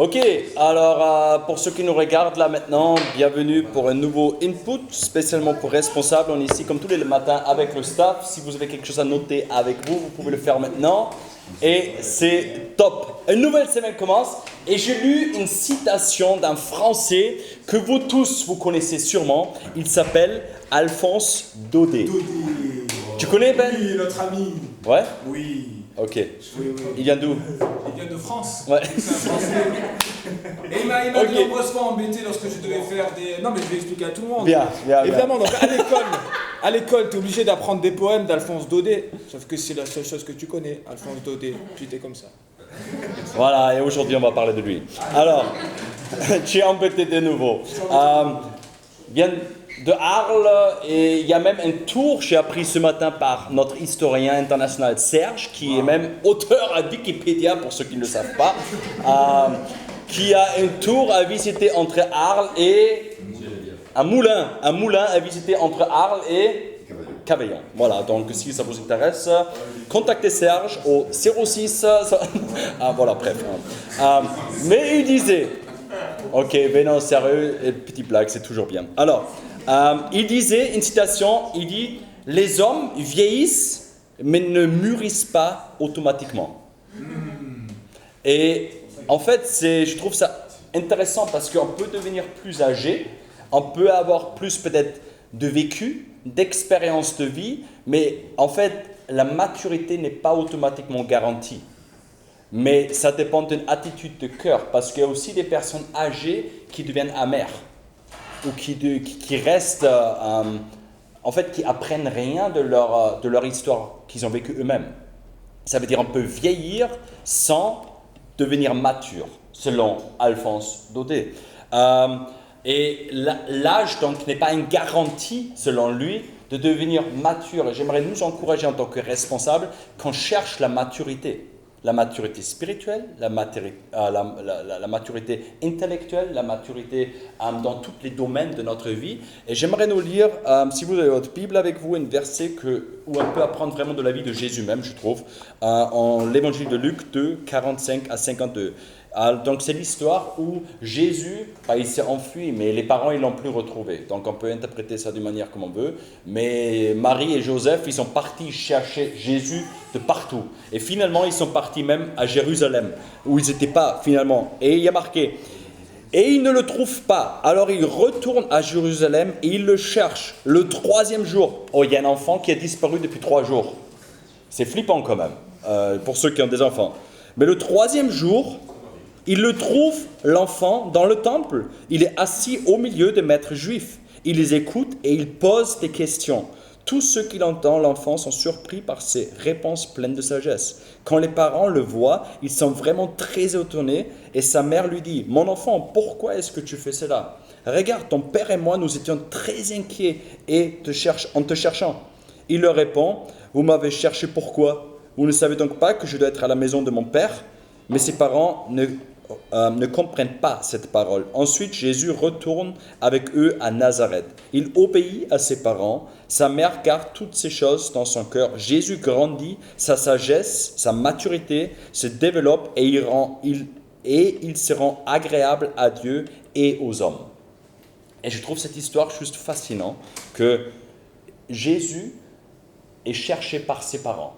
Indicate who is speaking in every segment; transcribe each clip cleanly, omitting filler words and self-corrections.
Speaker 1: Ok, alors pour ceux qui nous regardent là maintenant, bienvenue pour un nouveau input, spécialement pour responsables. On est ici comme tous les matins avec le staff. Si vous avez quelque chose à noter avec vous, vous pouvez le faire maintenant. Et c'est top. Une nouvelle semaine commence et j'ai lu une citation d'un Français que vous tous, vous connaissez sûrement. Il s'appelle Alphonse Daudet. Tu connais Ben?
Speaker 2: Oui, notre ami.
Speaker 1: Ouais?
Speaker 2: Oui.
Speaker 1: Ok.
Speaker 2: Oui.
Speaker 1: Il vient d'où?
Speaker 2: Il vient de France.
Speaker 1: Ouais.
Speaker 2: C'est un Français. Et il m'a de nombreuses fois embêté lorsque je devais faire des... Non mais je vais expliquer à tout le monde.
Speaker 1: Bien.
Speaker 2: Évidemment, donc à l'école, tu es obligé d'apprendre des poèmes d'Alphonse Daudet. Sauf que c'est la seule chose que tu connais, Alphonse Daudet. Tu étais comme ça.
Speaker 1: Voilà, et aujourd'hui on va parler de lui. Alors, tu es embêté de nouveau. Vient de Arles, et il y a même un tour, j'ai appris ce matin par notre historien international Serge, qui est même auteur à Wikipédia, pour ceux qui ne le savent pas, qui a un tour à visiter entre Arles et... Un moulin à visiter entre Arles et... Cavaillon. Voilà, donc si ça vous intéresse, contactez Serge au 06... voilà, bref. Mais il disait... Ok, mais non, sérieux, petite blague, c'est toujours bien. Alors, il disait, une citation, il dit « Les hommes vieillissent, mais ne mûrissent pas automatiquement. » Et en fait, je trouve ça intéressant parce qu'on peut devenir plus âgé, on peut avoir plus peut-être de vécu, d'expérience de vie, mais en fait, la maturité n'est pas automatiquement garantie. Mais ça dépend d'une attitude de cœur, parce qu'il y a aussi des personnes âgées qui deviennent amères, ou qui restent, en fait, qui apprennent rien de leur histoire qu'ils ont vécue eux-mêmes. Ça veut dire qu'on peut vieillir sans devenir mature, selon Alphonse Daudet. Et l'âge, donc, n'est pas une garantie, selon lui, de devenir mature. Et j'aimerais nous encourager en tant que responsables qu'on cherche la maturité. La maturité spirituelle, la maturité intellectuelle, la maturité dans tous les domaines de notre vie. Et j'aimerais nous lire, si vous avez votre Bible avec vous, un verset où on peut apprendre vraiment de la vie de Jésus même, je trouve, en l'évangile de Luc 2, 45 à 52. Donc c'est l'histoire où Jésus, il s'est enfui, mais les parents ils l'ont plus retrouvé. Donc on peut interpréter ça d'une manière comme on veut. Mais Marie et Joseph, ils sont partis chercher Jésus de partout. Et finalement, ils sont partis même à Jérusalem, où ils n'étaient pas finalement. Et il y a marqué, et ils ne le trouvent pas. Alors ils retournent à Jérusalem et ils le cherchent. Le 3e jour, il y a un enfant qui a disparu depuis 3 jours. C'est flippant quand même, pour ceux qui ont des enfants. Mais le 3e jour, il le trouve, l'enfant, dans le temple. Il est assis au milieu des maîtres juifs. Il les écoute et il pose des questions. Tous ceux qui l'entendent, l'enfant, sont surpris par ses réponses pleines de sagesse. Quand les parents le voient, ils sont vraiment très étonnés et sa mère lui dit « Mon enfant, pourquoi est-ce que tu fais cela? Regarde, ton père et moi, nous étions très inquiets en te cherchant. » Il leur répond « Vous m'avez cherché pourquoi? Vous ne savez donc pas que je dois être à la maison de mon père ?» Mais ses parents ne comprennent pas cette parole. Ensuite, Jésus retourne avec eux à Nazareth. Il obéit à ses parents. Sa mère garde toutes ces choses dans son cœur. Jésus grandit, sa sagesse, sa maturité se développe et il se rend agréable à Dieu et aux hommes. Et je trouve cette histoire juste fascinante que Jésus est cherché par ses parents.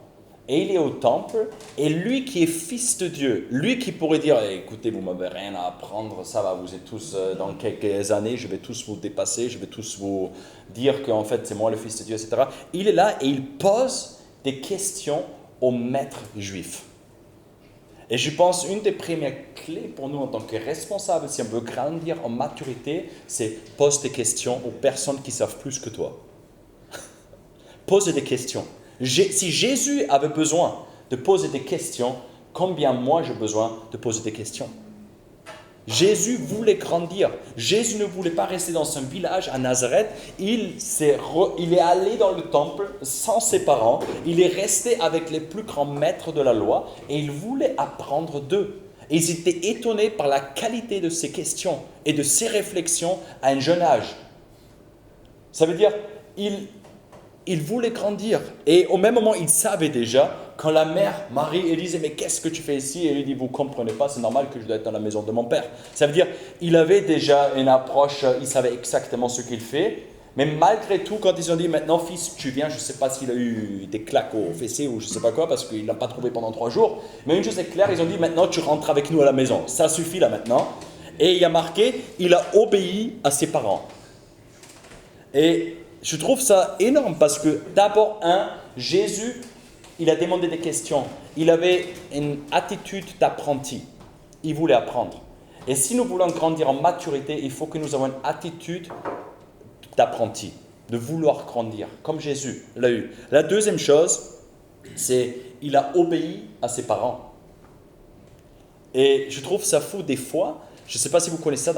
Speaker 1: Et il est au temple, et lui qui est fils de Dieu, lui qui pourrait dire « Écoutez, vous m'avez rien à apprendre, ça va, vous êtes tous, dans quelques années, je vais tous vous dépasser, je vais tous vous dire qu'en fait c'est moi le fils de Dieu, etc. » Il est là et il pose des questions aux maîtres juifs. Et je pense une des premières clés pour nous en tant que responsables, si on veut grandir en maturité, c'est pose des questions aux personnes qui savent plus que toi. Pose des questions. Si Jésus avait besoin de poser des questions, combien moi j'ai besoin de poser des questions? Jésus voulait grandir. Jésus ne voulait pas rester dans son village à Nazareth. Il est allé dans le temple sans ses parents. Il est resté avec les plus grands maîtres de la loi et il voulait apprendre d'eux. Et ils étaient étonnés par la qualité de ses questions et de ses réflexions à un jeune âge. Ça veut dire, il voulait grandir. Et au même moment, il savait déjà, quand la mère, Marie, elle disait, mais qu'est-ce que tu fais ici? Et il dit, vous ne comprenez pas, c'est normal que je dois être dans la maison de mon père. Ça veut dire, il avait déjà une approche, il savait exactement ce qu'il fait. Mais malgré tout, quand ils ont dit, maintenant fils, tu viens, je ne sais pas s'il a eu des claques au fessier ou je ne sais pas quoi, parce qu'il ne l'a pas trouvé pendant 3 jours. Mais une chose est claire, ils ont dit, maintenant tu rentres avec nous à la maison. Ça suffit là maintenant. Et il y a marqué, il a obéi à ses parents. Et je trouve ça énorme parce que d'abord, Jésus, il a demandé des questions. Il avait une attitude d'apprenti. Il voulait apprendre. Et si nous voulons grandir en maturité, il faut que nous ayons une attitude d'apprenti, de vouloir grandir, comme Jésus l'a eu. La deuxième chose, c'est qu'il a obéi à ses parents. Et je trouve ça fou des fois. Je ne sais pas si vous connaissez ça,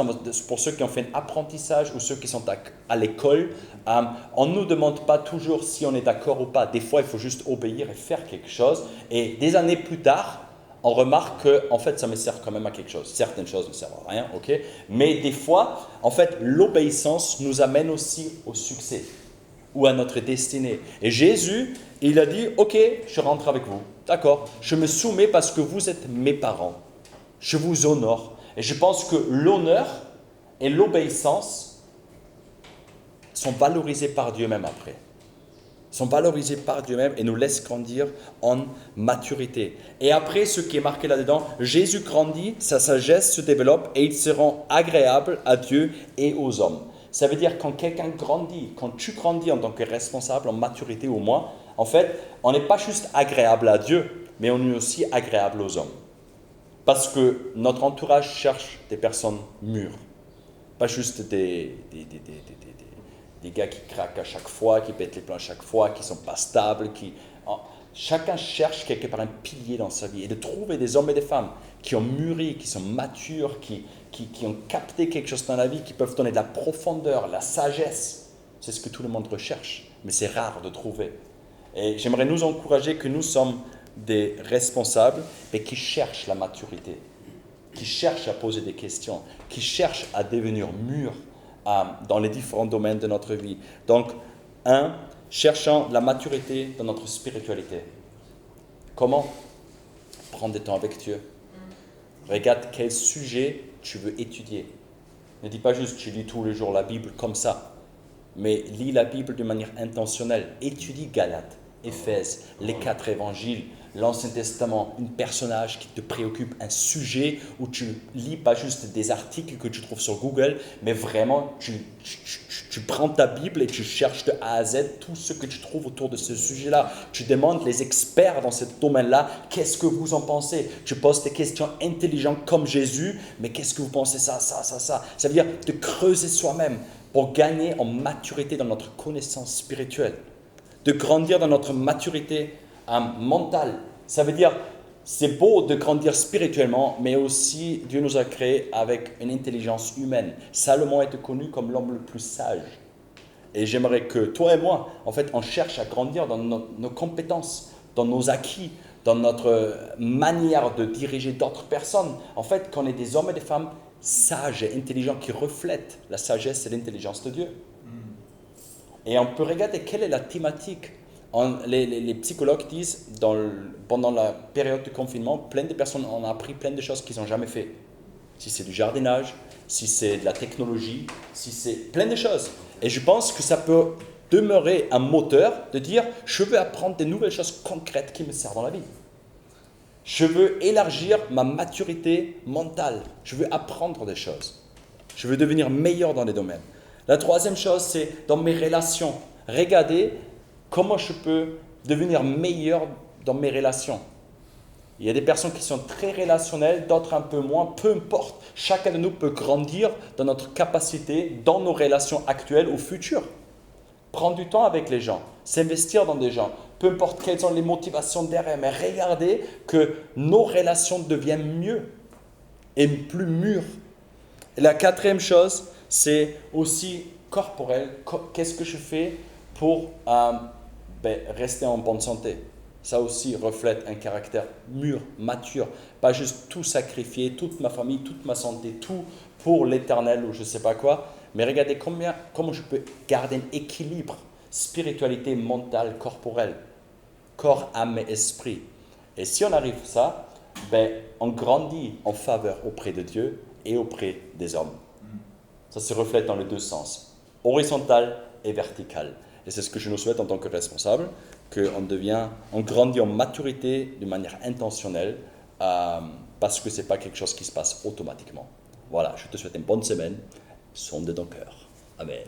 Speaker 1: pour ceux qui ont fait un apprentissage ou ceux qui sont à l'école, on ne nous demande pas toujours si on est d'accord ou pas. Des fois, il faut juste obéir et faire quelque chose. Et des années plus tard, on remarque que en fait, ça me sert quand même à quelque chose. Certaines choses ne servent à rien, ok. Mais des fois, en fait, l'obéissance nous amène aussi au succès ou à notre destinée. Et Jésus, il a dit, ok, je rentre avec vous. D'accord, je me soumets parce que vous êtes mes parents. Je vous honore. Et je pense que l'honneur et l'obéissance sont valorisés par Dieu même après. Sont valorisés par Dieu même et nous laissent grandir en maturité. Et après, ce qui est marqué là-dedans, Jésus grandit, sa sagesse se développe et il se rend agréable à Dieu et aux hommes. Ça veut dire quand quelqu'un grandit, quand tu grandis en tant que responsable en maturité ou moi, en fait, on n'est pas juste agréable à Dieu, mais on est aussi agréable aux hommes. Parce que notre entourage cherche des personnes mûres, pas juste des gars qui craquent à chaque fois, qui pètent les plombs à chaque fois, qui ne sont pas stables. Chacun cherche quelque part un pilier dans sa vie. Et de trouver des hommes et des femmes qui ont mûri, qui sont matures, qui ont capté quelque chose dans la vie, qui peuvent donner de la profondeur, la sagesse, c'est ce que tout le monde recherche. Mais c'est rare de trouver. Et j'aimerais nous encourager que nous sommes des responsables, mais qui cherchent la maturité, qui cherchent à poser des questions, qui cherchent à devenir mûrs dans les différents domaines de notre vie. Donc, cherchant la maturité dans notre spiritualité. Comment? Prendre du temps avec Dieu. Regarde quel sujet tu veux étudier. Ne dis pas juste tu lis tous les jours la Bible comme ça, mais lis la Bible de manière intentionnelle. Étudie Galates, Éphèse, les 4 évangiles, l'Ancien Testament, un personnage qui te préoccupe, un sujet où tu lis pas juste des articles que tu trouves sur Google, mais vraiment tu prends ta Bible et tu cherches de A à Z tout ce que tu trouves autour de ce sujet-là. Tu demandes les experts dans ce domaine-là, qu'est-ce que vous en pensez? Tu poses des questions intelligentes comme Jésus, mais qu'est-ce que vous pensez ça? Ça veut dire de creuser soi-même pour gagner en maturité dans notre connaissance spirituelle, de grandir dans notre maturité mentale. Ça veut dire, c'est beau de grandir spirituellement, mais aussi Dieu nous a créés avec une intelligence humaine. Salomon était connu comme l'homme le plus sage. Et j'aimerais que toi et moi, en fait, on cherche à grandir dans nos compétences, dans nos acquis, dans notre manière de diriger d'autres personnes. En fait, qu'on est des hommes et des femmes sages et intelligents qui reflètent la sagesse et l'intelligence de Dieu. Et on peut regarder quelle est la thématique. Les psychologues disent, pendant la période de confinement, plein de personnes ont appris plein de choses qu'ils n'ont jamais fait. Si c'est du jardinage, si c'est de la technologie, si c'est plein de choses. Et je pense que ça peut demeurer un moteur de dire, je veux apprendre des nouvelles choses concrètes qui me servent dans la vie. Je veux élargir ma maturité mentale. Je veux apprendre des choses. Je veux devenir meilleur dans les domaines. La troisième chose, c'est dans mes relations. Regardez comment je peux devenir meilleur dans mes relations. Il y a des personnes qui sont très relationnelles, d'autres un peu moins, peu importe. Chacun de nous peut grandir dans notre capacité, dans nos relations actuelles ou futures. Prendre du temps avec les gens, s'investir dans des gens, peu importe quelles sont les motivations derrière, mais regardez que nos relations deviennent mieux et plus mûres. Et la quatrième chose, c'est aussi corporel. Qu'est-ce que je fais pour rester en bonne santé? Ça aussi reflète un caractère mûr, mature. Pas juste tout sacrifier, toute ma famille, toute ma santé, tout pour l'éternel ou je ne sais pas quoi. Mais regardez comment je peux garder un équilibre. spiritualité mentale, corporelle, corps, âme et esprit. Et si on arrive à ça, ben, on grandit en faveur auprès de Dieu et auprès des hommes. Ça se reflète dans les deux sens, horizontal et vertical. Et c'est ce que je nous souhaite en tant que responsable, on grandit en maturité de manière intentionnelle, parce que ce n'est pas quelque chose qui se passe automatiquement. Voilà, je te souhaite une bonne semaine, sonde ton cœur. Amen.